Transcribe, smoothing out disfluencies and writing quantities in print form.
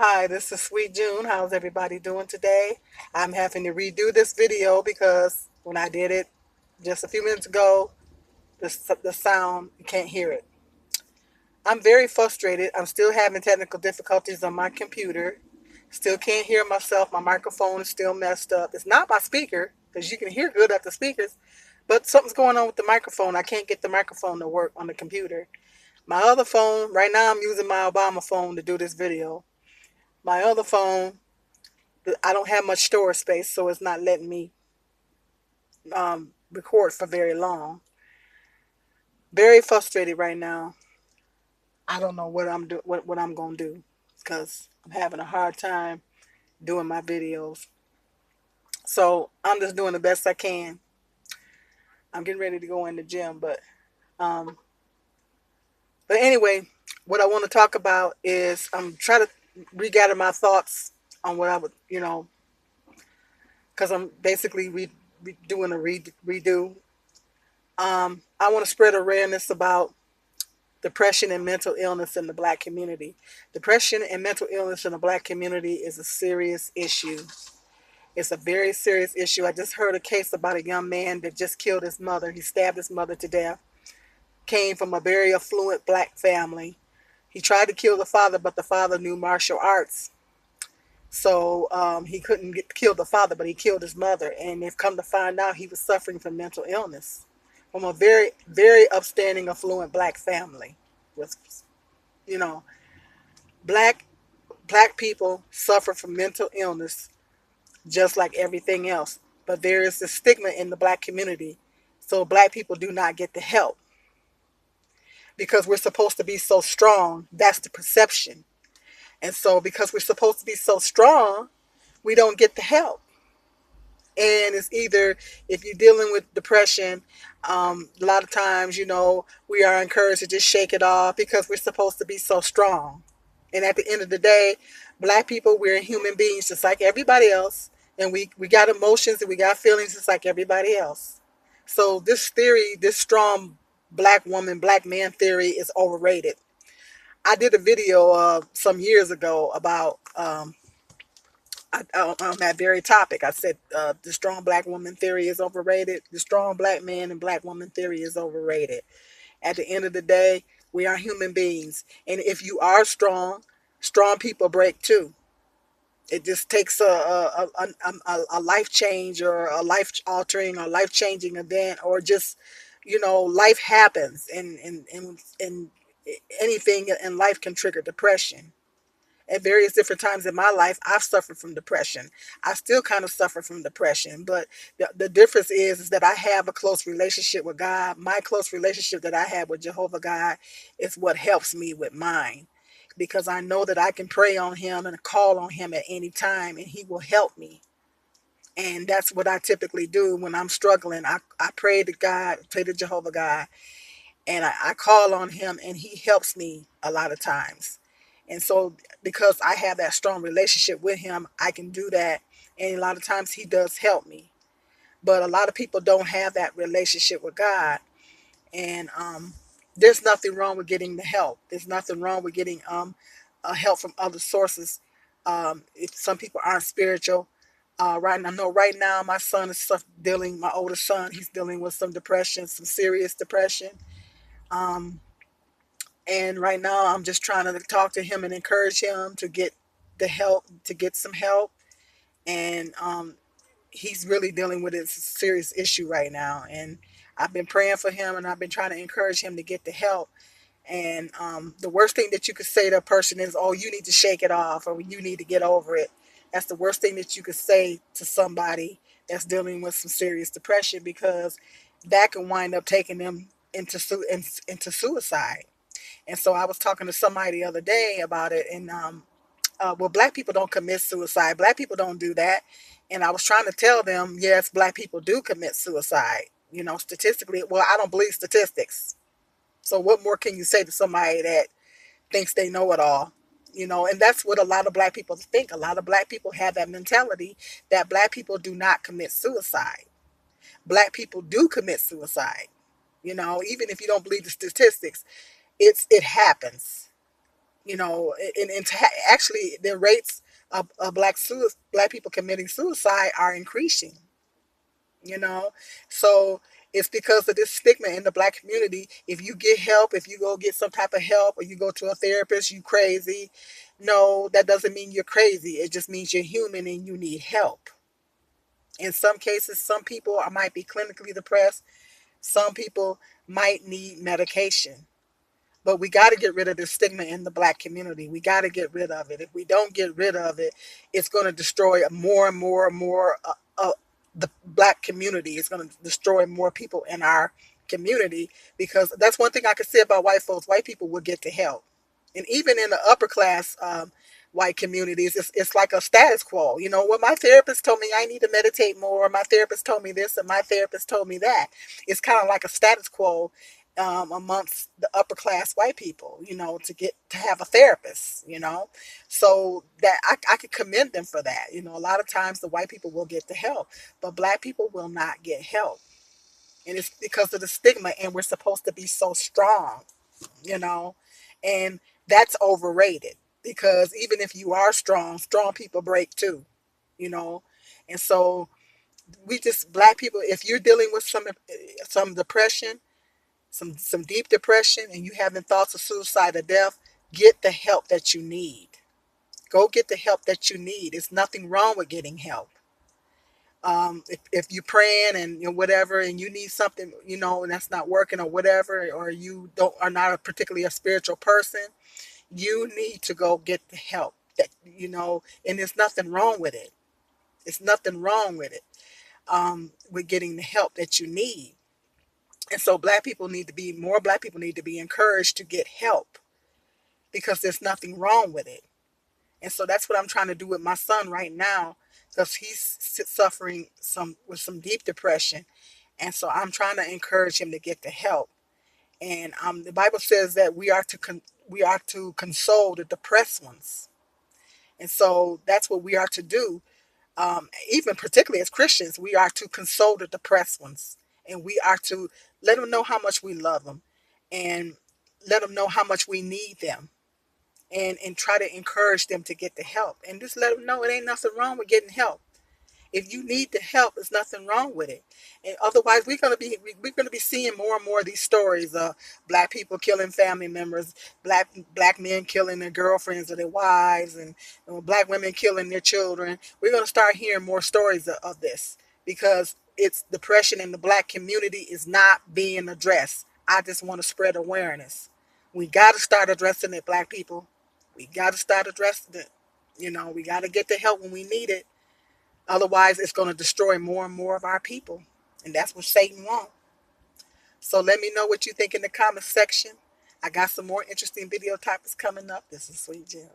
Hi, this is Sweet June. How's everybody doing today? I'm having to redo this video because when I did it just a few minutes ago, the sound, you can't hear it. I'm very frustrated. I'm still having technical difficulties on my computer. Still can't hear myself. My microphone is still messed up. It's not my speaker because you can hear good at the speakers, but something's going on with the microphone. I can't get the microphone to work on the computer. My other phone, right now I'm using my Obama phone to do this video. My other phone, I don't have much storage space, so it's not letting me record for very long. Very frustrated right now. I don't know what I'm gonna do because I'm having a hard time doing my videos. So I'm just doing the best I can. I'm getting ready to go in the gym, um, but anyway, what I want to talk about is I'm trying to regather my thoughts on what I would, because I'm basically doing a redo. I want to spread awareness about depression and mental illness in the Black community. Depression and mental illness in the Black community is a serious issue. It's a very serious issue. I just heard a case about a young man that just killed his mother. He stabbed his mother to death. Came from a very affluent Black family. He tried to kill the father, but the father knew martial arts. So he couldn't kill the father, but he killed his mother. And they've come to find out he was suffering from mental illness from a very, very upstanding, affluent Black family with, you know, black black people suffer from mental illness just like everything else. But there is a stigma in the Black community. So Black people do not get the help because we're supposed to be so strong. That's the perception. And so because we're supposed to be so strong, we don't get the help. And it's either if you're dealing with depression, a lot of times, we are encouraged to just shake it off because we're supposed to be so strong. And at the end of the day, Black people, we're human beings just like everybody else. And we got emotions and we got feelings just like everybody else. So this theory, this strong Black woman, Black man theory is overrated. I did a video some years ago about on that very topic. I said the strong Black woman theory is overrated. The strong Black man and Black woman theory is overrated. At the end of the day, we are human beings, and if you are strong, strong people break too. It just takes a life change or a life altering or life changing event, or just life happens, and anything in life can trigger depression. At various different times in my life, I've suffered from depression. I still kind of suffer from depression, but the difference is that I have a close relationship with God. My close relationship that I have with Jehovah God is what helps me with mine, because I know that I can pray on him and call on him at any time and he will help me. And that's what I typically do when I'm struggling. I pray to God, pray to Jehovah God, and I call on him and he helps me a lot of times. And so because I have that strong relationship with him, I can do that. And a lot of times he does help me. But a lot of people don't have that relationship with God. And there's nothing wrong with getting the help. There's nothing wrong with getting help from other sources. If some people aren't spiritual, I know right now my son is dealing, my oldest son, he's dealing with some depression, some serious depression. Um, and right now I'm just trying to talk to him and encourage him to get the help, to get some help. And he's really dealing with a serious issue right now, and I've been praying for him and I've been trying to encourage him to get the help. And the worst thing that you could say to a person is, oh, you need to shake it off, or you need to get over it. That's the worst thing that you could say to somebody that's dealing with some serious depression, because that can wind up taking them into suicide. And so I was talking to somebody the other day about it, and well, Black people don't commit suicide. Black people don't do that. And I was trying to tell them, yes, Black people do commit suicide. Statistically, well, I don't believe statistics. So what more can you say to somebody that thinks they know it all? And that's what a lot of Black people think. A lot of Black people have that mentality that Black people do not commit suicide. Black people do commit suicide. Even if you don't believe the statistics, it happens. Actually the rates of black people committing suicide are increasing, you know. So it's because of this stigma in the black community. If you get help, if you go get some type of help, or you go to a therapist, you crazy. No, that doesn't mean you're crazy. It just means you're human and you need help. In some cases, some people might be clinically depressed. Some people might need medication. But we got to get rid of the stigma in the black community. We got to get rid of it. If we don't get rid of it, it's going to destroy more and more and more the black community. It's going to destroy more people in our community, because that's one thing I can say about white folks. White people will get to help. And even in the upper class white communities, it's like a status quo. You know, what my therapist told me, I need to meditate more. My therapist told me this, and my therapist told me that. It's kind of like a status quo amongst the upper class white people, you know, to get to have a therapist, you know. So that I could commend them for that. You know, a lot of times the white people will get the help, but black people will not get help. And it's because of the stigma, and we're supposed to be so strong, you know, and that's overrated, because even if you are strong, strong people break too, you know. And so we just, black people, if you're dealing with some depression, some deep depression, and you having thoughts of suicide or death, get the help that you need. Go get the help that you need. There's nothing wrong with getting help. If you're praying and, you know, whatever, and you need something, you know, and that's not working or whatever, or you don't are not particularly a spiritual person, you need to go get the help that, you know. And there's nothing wrong with it. It's nothing wrong with it. With getting the help that you need. And so black people need to be encouraged to get help, because there's nothing wrong with it. And so that's what I'm trying to do with my son right now, because he's suffering some deep depression. And so I'm trying to encourage him to get the help. And the Bible says that we are to console the depressed ones. And so that's what we are to do. Even particularly as Christians, we are to console the depressed ones, and we are to let them know how much we love them, and let them know how much we need them, and try to encourage them to get the help, and just let them know it ain't nothing wrong with getting help. If you need the help, there's nothing wrong with it. And otherwise, we're gonna be seeing more and more of these stories of black people killing family members, black men killing their girlfriends or their wives, and black women killing their children. We're gonna start hearing more stories of this, because it's depression in the black community is not being addressed. I just want to spread awareness. We got to start addressing it, black people. We got to start addressing it. You know, we got to get the help when we need it. Otherwise, it's going to destroy more and more of our people. And that's what Satan wants. So let me know what you think in the comment section. I got some more interesting video topics coming up. This is Sweet Jill.